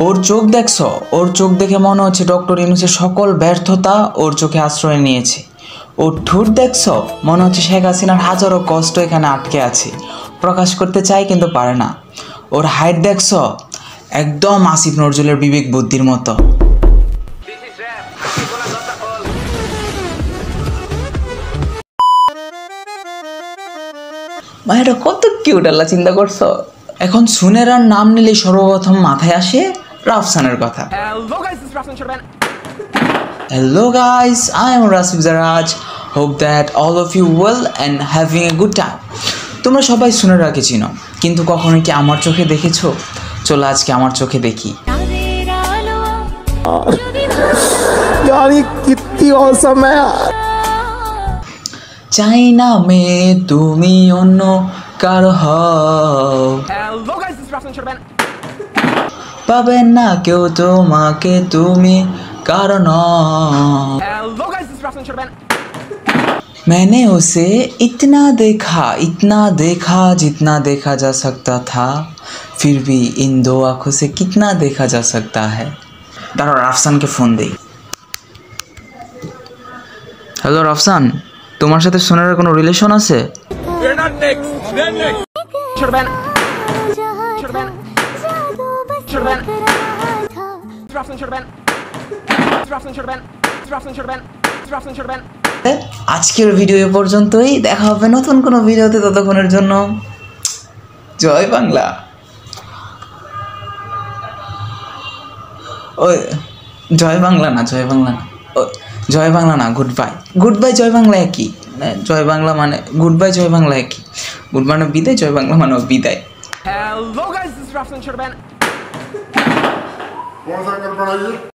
ওর চোখ দেখছো? ওর চোখ দেখে মনে হচ্ছে ডক্টর ইউনূসের সকল ব্যর্থতা ওর চোখে আশ্রয় নিয়েছে। ওর ঠোঁট দেখছো? মনে হচ্ছে শেখ হাসিনার হাজারো কষ্ট এখানে আটকে আছে, প্রকাশ করতে চায় কিন্তু পারে না। ওর হাইট দেখছো? একদম আসিফ নজরুলের বিবেক বুদ্ধির মতো। এটা কত কিউট, আল্লাহ চিন্তা করছো? এখন সুনেরার নাম নিলে সর্বপ্রথম মাথায় আসে রাফসানের কথা। Hello guys, I am Rasif Zaraj. Hope that all of you well and having a good time. তোমরা সবাই সুনেরাকে চিনো, কিন্তু কখনো কি আমার চোখে দেখেছো? চলো আজকে আমার চোখে দেখি। यार ये कितनी औसम है यार। চাই না মেয়ে তুমি অন্য কারো হও, পাবে না কেউ তোমাকে তুমি কারণ। मैंने उसे इतना देखा जितना देखा जा सकता था, फिर भी इन दो आँखों से कितना देखा जा सकता है। दाঁড়াও রাফসানকে ফোন দেই। হ্যালো রাফসান, তোমার সাথে সুনেরার কোনো রিলেশন আছে? আজকের ভিডিও এ পর্যন্তই, দেখা হবে নতুন কোনো ভিডিওতে। ততক্ষণের জন্য জয় বাংলা। ওই জয় বাংলা না, জয় বাংলা না, গুড বাই জয় বাংলা একই। জয় বাংলা মানে গুড বাই, জয় বাংলা একই। গুড মানে বিদায়, জয় বাংলা মানে বিদায়। Hello guys, this is Rafsan Sharban.